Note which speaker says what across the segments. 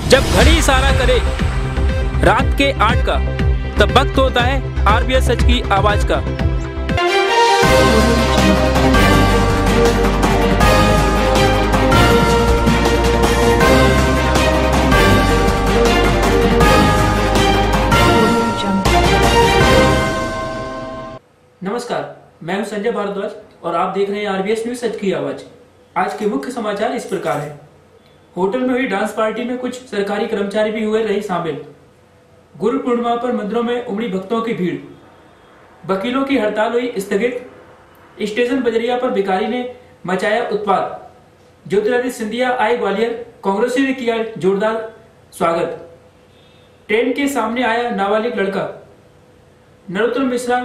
Speaker 1: जब घड़ी इशारा करे रात के 8 का, तब वक्त होता है आरबीएस सच की आवाज का। नमस्कार, मैं हूं संजय भारद्वाज और आप देख रहे हैं आरबीएस न्यूज सच की आवाज। आज के मुख्य समाचार इस प्रकार हैं। होटल में हुई डांस पार्टी में कुछ सरकारी कर्मचारी भी हुए रहे शामिल। गुरु पूर्णिमा पर मंदिरों में उमड़ी भक्तों की भीड़। वकीलों की हड़ताल हुई स्थगित। स्टेशन बजरिया पर भिखारी ने मचाया उत्पात। ज्योतिरादित्य सिंधिया आए ग्वालियर, कांग्रेसी ने किया जोरदार स्वागत। ट्रेन के सामने आया नाबालिग लड़का। नरोत्तम मिश्रा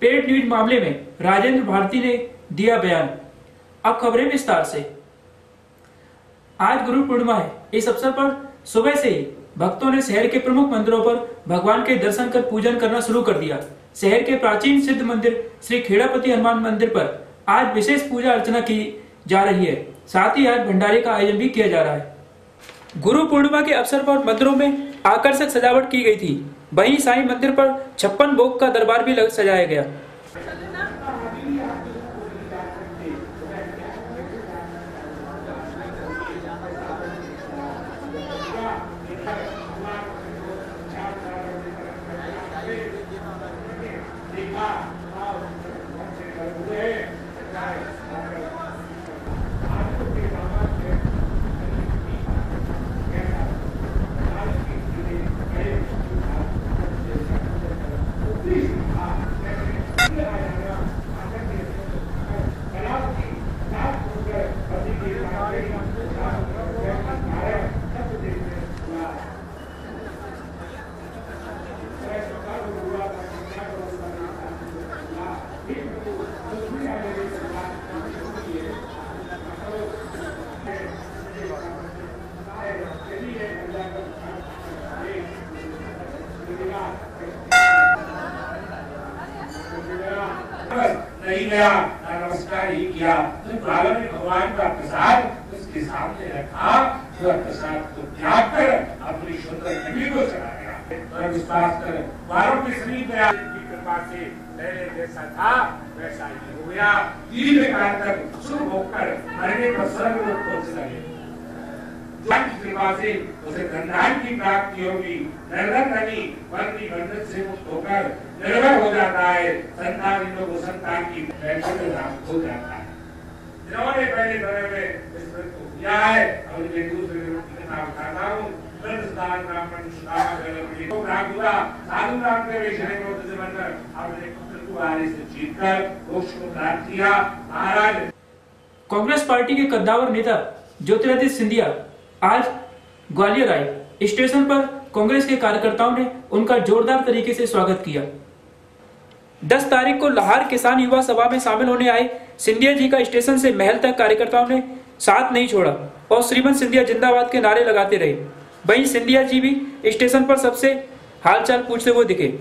Speaker 1: पेड न्यूज मामले में राजेंद्र भारती ने दिया बयान। अब खबरें विस्तार से। आज गुरु पूर्णिमा है। इस अवसर पर सुबह से ही भक्तों ने शहर के प्रमुख मंदिरों पर भगवान के दर्शन कर पूजन करना शुरू कर दिया। शहर के प्राचीन सिद्ध मंदिर श्री खेड़ापति हनुमान मंदिर पर आज विशेष पूजा अर्चना की जा रही है। साथ ही आज भंडारे का आयोजन भी किया जा रहा है। गुरु पूर्णिमा के अवसर पर मंदिरों में आकर्षक सजावट की गई थी। वहीं साईं मंदिर पर 56 भोग का दरबार भी सजाया गया।
Speaker 2: नहीं गया, नमस्कार ही किया। तो बाबा ने भगवान का प्रसाद उसके सामने रखा, तो प्रसाद को त्याग कर अपनी सुंदर नबी को चला गया और विश्वास कर बारों के शरीर में की कृपा से पहले जैसा था वैसा ही हो गया। दीर्घ काल तक शुभ होकर मरने पर स्वर्ग में पहुंच सके। की कृपा से उसे धनधान की प्राप्ति होगी। निर्धन धनी वर्णी बंधन से मुक्त होकर निर्भय हो जाता है। संतान को संतान की प्राप्त हो जाता है। जिन्होंने पहले समय में इस व्रत को किया है और मैं दूसरे व्यक्ति का नाम बताता हूँ। व्रतदान ब्राह्मण साधु नाम के विषय में से बनकर अपने पुत्र को आने से जीतकर मोक्ष को प्राप्त किया। महाराज
Speaker 1: कांग्रेस पार्टी के कद्दावर नेता ज्योतिरादित्य सिंधिया आज ग्वालियर आए। स्टेशन पर कांग्रेस के कार्यकर्ताओं ने उनका जोरदार तरीके से स्वागत किया। 10 तारीख को लाहौर किसान युवा सभा में शामिल होने आए सिंधिया जी का स्टेशन से महल तक कार्यकर्ताओं ने साथ नहीं छोड़ा और श्रीमंत सिंधिया जिंदाबाद के नारे लगाते रहे। वहीं सिंधिया जी भी स्टेशन पर सबसे हालचाल पूछते हुए दिखे।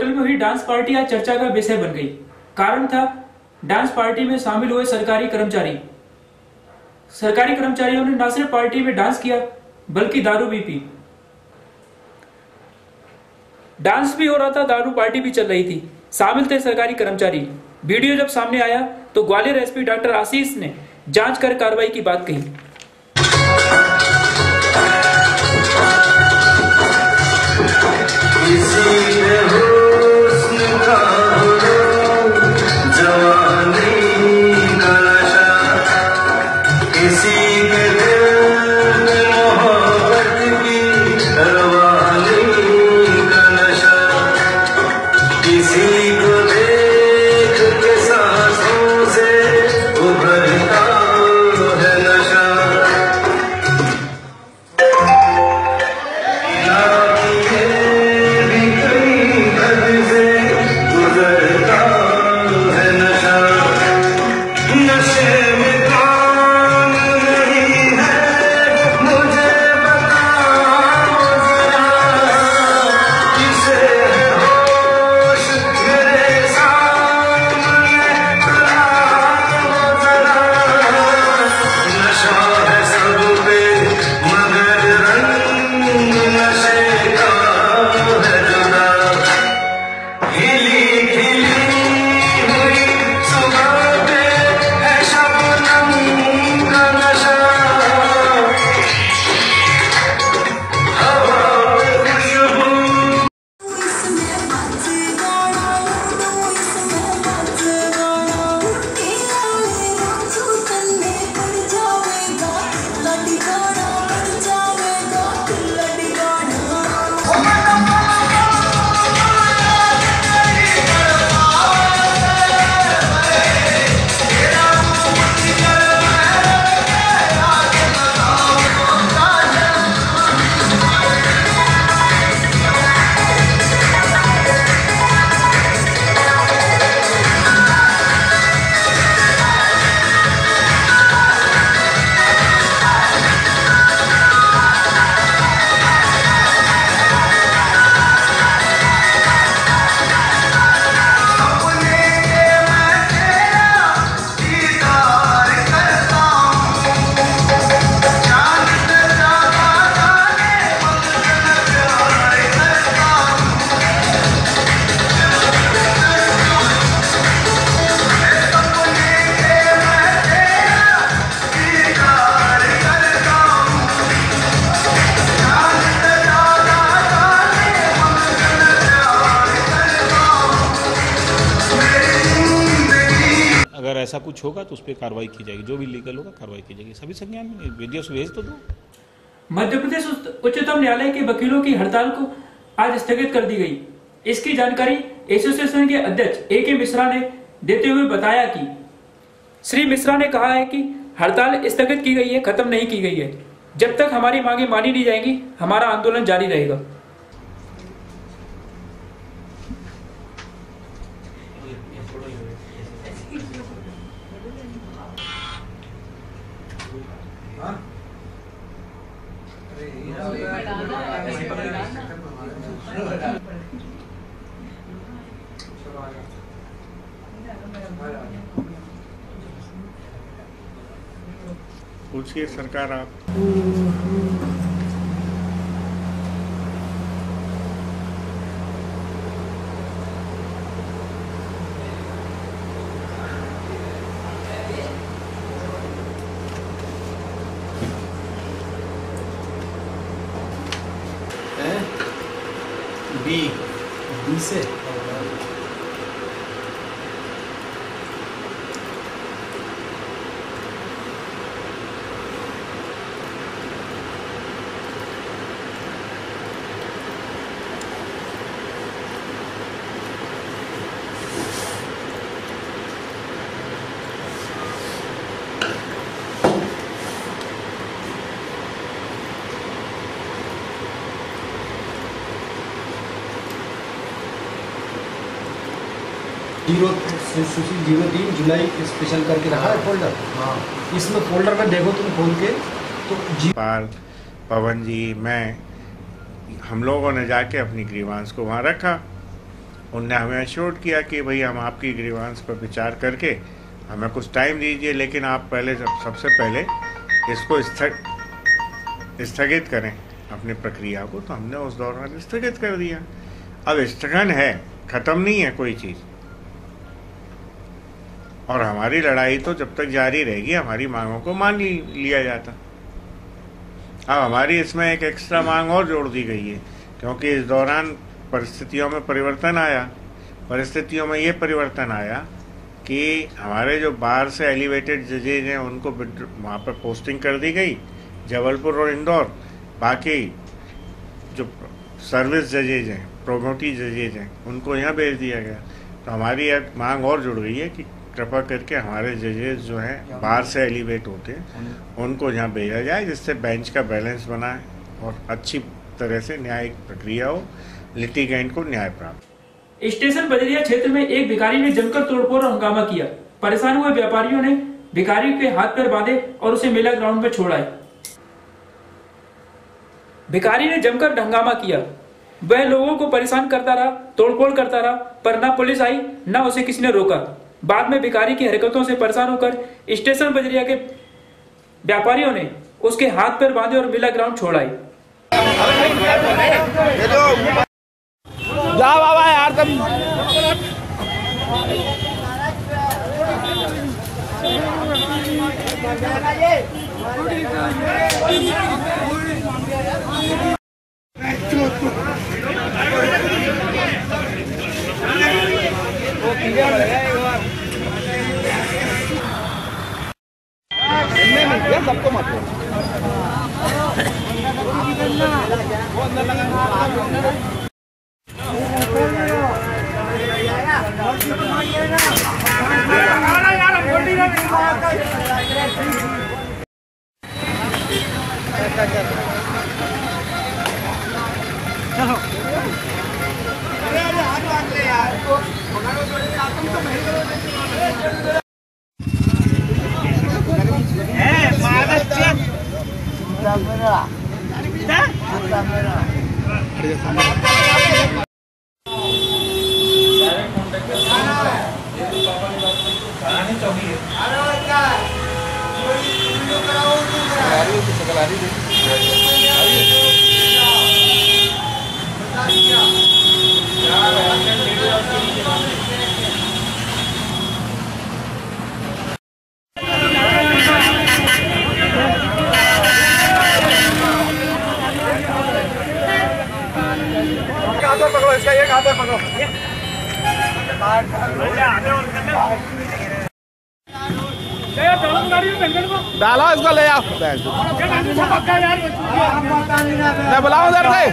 Speaker 1: होटल में हुई डांस पार्टी आज चर्चा का विषय बन गई। कारण था डांस पार्टी में शामिल हुए सरकारी कर्मचारी। सरकारी कर्मचारियों ने न सिर्फ पार्टी में डांस किया बल्कि दारू भी पी। डांस भी हो रहा था, दारू पार्टी भी चल रही थी। शामिल थे सरकारी कर्मचारी। वीडियो जब सामने आया तो ग्वालियर एसपी डॉक्टर आशीष ने जांच कर कार्रवाई की बात कही।
Speaker 3: अगर ऐसा कुछ होगा तो उस पर कार्रवाई की जाएगी, जो भी लीगल होगा कार्रवाई की जाएगी। सभी संज्ञान में वीडियो भेज तो दो।
Speaker 1: मध्य प्रदेश उच्चतम न्यायालय के वकीलों की हड़ताल को आज स्थगित कर दी गई। इसकी जानकारी एसोसिएशन के अध्यक्ष ए.के. मिश्रा ने देते हुए बताया कि श्री मिश्रा ने कहा है कि हड़ताल स्थगित की गई है, खत्म नहीं की गई है। जब तक हमारी मांगे मानी नहीं जाएंगी हमारा आंदोलन जारी रहेगा।
Speaker 4: पूछिए सरकार आप।
Speaker 5: बी से सुशील 03 जुलाई स्पेशल करके रखा है फोल्डर। हाँ, इसमें फोल्डर में देखो तुम खोल के तो
Speaker 4: पाल, पवन जी, मैं, हम लोगों ने जाके अपनी ग्रीवांस को वहाँ रखा उनने हमें एश्योर्ड किया कि भाई हम आपकी ग्रीवांस पर विचार करके हमें कुछ टाइम दीजिए, लेकिन आप पहले सबसे पहले इसको स्थगित करें अपनी प्रक्रिया को। तो हमने उस दौरान स्थगित कर दिया। अब स्थगन है, ख़त्म नहीं है कोई चीज़, और हमारी लड़ाई तो जब तक जारी रहेगी हमारी मांगों को मान लिया जाता। अब हमारी इसमें एक एक्स्ट्रा मांग और जोड़ दी गई है, क्योंकि इस दौरान परिस्थितियों में परिवर्तन आया। परिस्थितियों में ये परिवर्तन आया कि हमारे जो बाहर से एलिवेटेड जजेज हैं उनको वहाँ पर पोस्टिंग कर दी गई, जबलपुर और इंदौर। बाकी जो सर्विस जजेज हैं, प्रोमोटी जजेज हैं, उनको यहाँ भेज दिया गया। तो हमारी एक मांग और जुड़ गई है कि कृपा करके हमारे जजेस जो हैं बाहर से एलिवेट होते हैं उनको यहाँ भेजा जाए, जिससे बेंच का बैलेंस बनाए और अच्छी तरह से न्यायिक प्रक्रिया हो, लिटिगेंट को न्याय प्राप्त।
Speaker 1: स्टेशन बजरिया क्षेत्र में एक भिखारी ने जमकर तोड़फोड़ और हंगामा किया। परेशान हुए व्यापारियों ने भिखारी के हाथ पैर बांधे और उसे मेला ग्राउंड में छोड़ाए। भिखारी ने जमकर हंगामा किया। वह लोगों को परेशान करता रहा, तोड़फोड़ करता रहा, पर न पुलिस आई न उसे किसी ने रोका। बाद में भिखारी की हरकतों से परेशान होकर स्टेशन बजरिया के व्यापारियों ने उसके हाथ पैर बांधे और मेला ग्राउंड छोड़ाए।
Speaker 6: जा बाबा यार तुम। सबको मत पकड़ो, इसका एक हाथ में पकड़ो। डालो इसको, ले आओ। बुलाओ उधर से।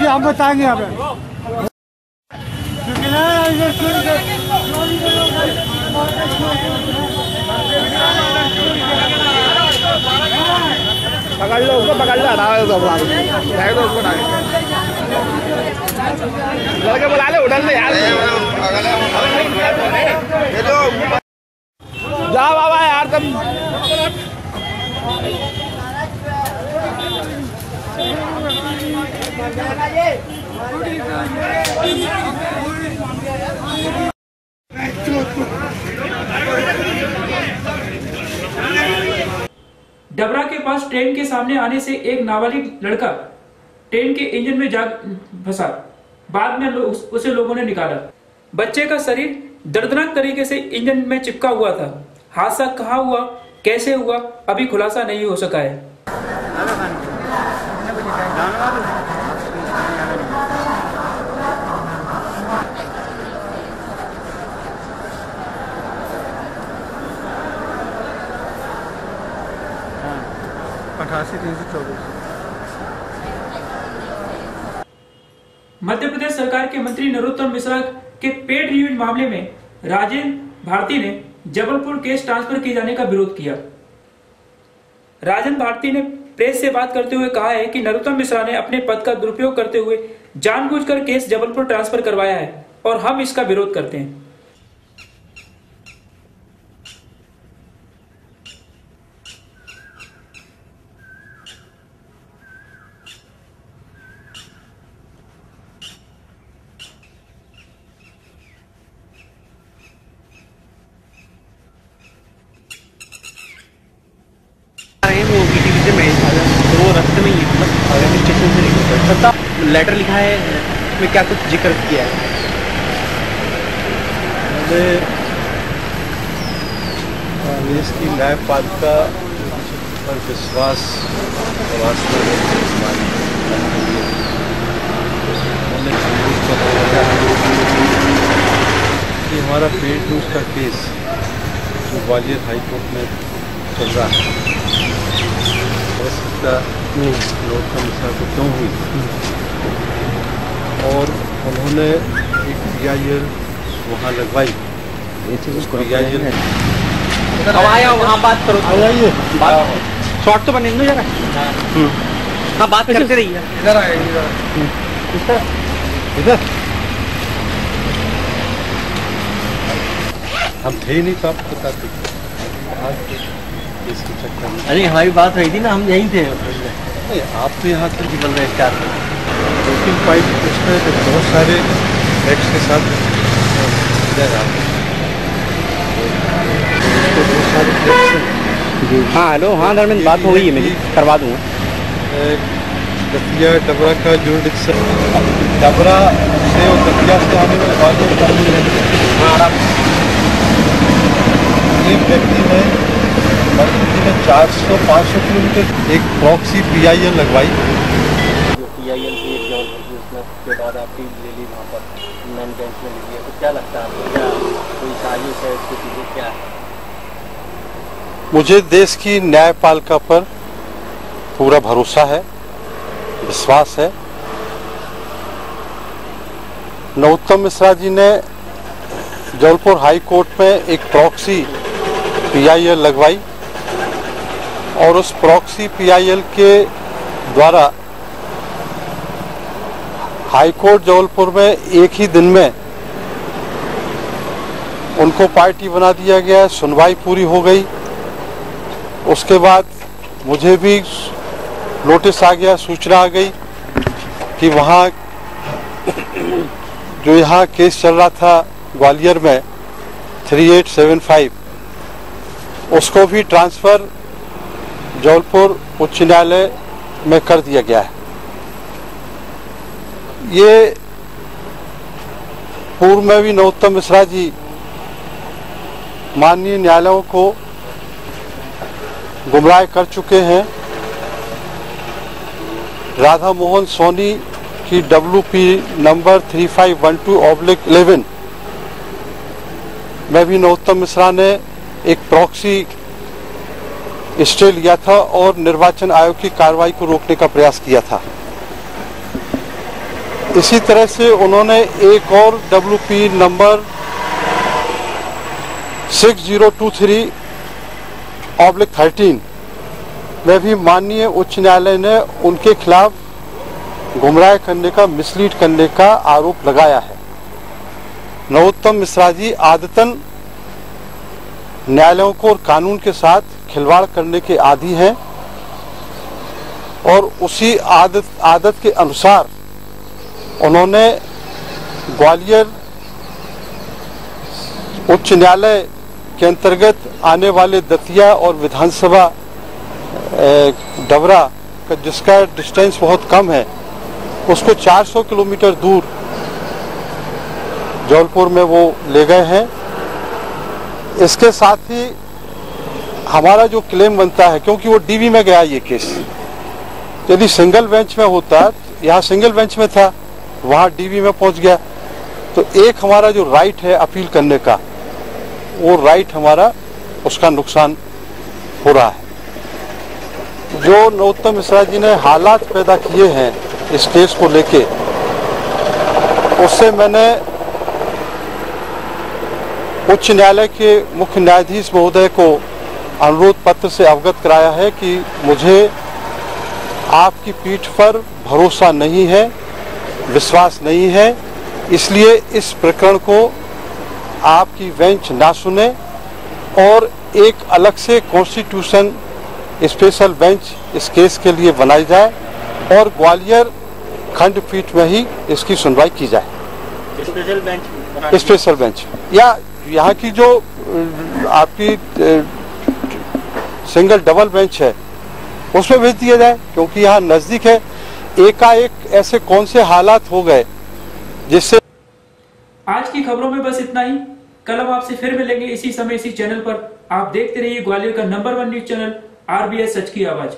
Speaker 6: हम बताएंगे हमें। पकड़ लो उसको, पकड़ लो, हटाओ उसको, लड़के बुला ले, उधर से यार। जा बाबा यार तुम।
Speaker 1: डबरा के पास ट्रेन के सामने आने से एक नाबालिग लड़का ट्रेन के इंजन में जा फंसा। बाद में उसे लोगों ने निकाला। बच्चे का शरीर दर्दनाक तरीके से इंजन में चिपका हुआ था। हादसा कहाँ हुआ, कैसे हुआ, अभी खुलासा नहीं हो सका है। मध्य प्रदेश सरकार के मंत्री नरोत्तम मिश्रा के पेड न्यूज मामले में राजेंद्र भारती ने जबलपुर केस ट्रांसफर किए जाने का विरोध किया। राजेंद्र भारती ने प्रेस से बात करते हुए कहा है कि नरोत्तम मिश्रा ने अपने पद का दुरुपयोग करते हुए जानबूझकर केस जबलपुर ट्रांसफर करवाया है और हम इसका विरोध करते हैं।
Speaker 7: क्वेश्चन से रिलेटेड सत्ता लेटर लिखा है, इसमें क्या कुछ जिक्र किया है?
Speaker 8: मैंने देश की न्यायपालिका पर विश्वास और आस्था मैंने अनुरोध कर कि हमारा पेड न्यूज का केस जो ग्वालियर हाई कोर्ट में चल रहा है, आवश्यकता लोकता मिश्रा को क्यों हुई और उन्होंने एक PIL वहाँ लगवाई। PIL
Speaker 7: अब आया वहाँ बात करो,
Speaker 8: आइए
Speaker 7: शॉर्ट तो बने जरा। हाँ बात करते रहिए।
Speaker 5: इधर आए,
Speaker 8: इधर हम थे ही नहीं तो आपको बताते इसके चक्कर में।
Speaker 7: अरे हमारी बात हुई थी ना, हम यहीं थे।
Speaker 8: नहीं, आप तो यहाँ तक
Speaker 7: बन रहे स्टार
Speaker 8: 2-3 पॉइंट उसमें तो बहुत सारे फैक्ट्स के साथ बहुत सारे फैक्ट्स।
Speaker 7: हाँ हेलो, हाँ धर्मेंद्र बात हो गई है मेरी, करवा दूँगा।
Speaker 8: दतिया डबरा का जुरिडिक्शन, डबरा से और दतिया से आने वाले एक व्यक्ति ने 400-500 किलोमीटर एक प्रॉक्सी PIL लगवाई।
Speaker 7: जो PIL थी एक जॉब उसमें के बाद आपकी ले ली वहाँ पर नॉन बैंक में ले लिया, तो क्या लगता है आपको, क्या कोई साजिश है इसकी चीज़ें क्या है?
Speaker 8: मुझे देश की न्यायपालिका पर पूरा भरोसा है, विश्वास है। नरोत्तम मिश्रा जी ने जबलपुर हाई कोर्ट में एक प्रॉक्सी PIL लगवाई और उस प्रॉक्सी PIL के द्वारा हाई कोर्ट जबलपुर में एक ही दिन में उनको पार्टी बना दिया गया, सुनवाई पूरी हो गई। उसके बाद मुझे भी नोटिस आ गया, सूचना आ गई कि वहाँ जो यहाँ केस चल रहा था ग्वालियर में 3875, उसको भी ट्रांसफ़र जबलपुर उच्च न्यायालय में कर दिया गया है। ये पूर्व में भी नरोत्तम मिश्रा जी माननीय न्यायालयों को गुमराह कर चुके हैं। राधा मोहन सोनी की WP नंबर 3512/11 में भी नरोत्तम मिश्रा ने एक प्रॉक्सी स्टे लिया था और निर्वाचन आयोग की कार्रवाई को रोकने का प्रयास किया था। इसी तरह से उन्होंने एक और WP नंबर 6023/13 में भी माननीय उच्च न्यायालय ने उनके खिलाफ गुमराह करने का, मिसलीड करने का आरोप लगाया है। नरोत्तम मिश्रा जी आदतन न्यायालयों को और कानून के साथ खिलवाड़ करने के आदी हैं और उसी आदत के अनुसार उन्होंने ग्वालियर उच्च न्यायालय के अंतर्गत आने वाले दतिया और विधानसभा डबरा का जिसका डिस्टेंस बहुत कम है, उसको 400 किलोमीटर दूर जबलपुर में वो ले गए हैं। इसके साथ ही हमारा जो क्लेम बनता है, क्योंकि वो DV में गया ये केस, यदि सिंगल बेंच में होता, यहाँ सिंगल बेंच में था, वहाँ DV में पहुँच गया, तो एक हमारा जो राइट है अपील करने का, वो राइट हमारा उसका नुकसान हो रहा है। जो नरोत्तम मिश्रा जी ने हालात पैदा किए हैं इस केस को लेके, उससे मैंने उच्च न्यायालय के मुख्य न्यायाधीश महोदय को अनुरोध पत्र से अवगत कराया है कि मुझे आपकी पीठ पर भरोसा नहीं है, विश्वास नहीं है, इसलिए इस प्रकरण को आपकी बेंच ना सुने और एक अलग से कॉन्स्टिट्यूशन स्पेशल बेंच इस केस के लिए बनाई जाए और ग्वालियर खंडपीठ में ही इसकी सुनवाई की जाए। स्पेशल बेंच या यहाँ की जो आपकी सिंगल डबल बेंच है उसमें भेज दिया जाए, क्योंकि यहाँ नज़दीक है। एकाएक ऐसे कौन से हालात हो गए जिससे।
Speaker 1: आज की खबरों में बस इतना ही। कल हम आपसे फिर मिलेंगे इसी समय इसी चैनल पर। आप देखते रहिए ग्वालियर का नंबर 1 न्यूज चैनल RBS सच की आवाज।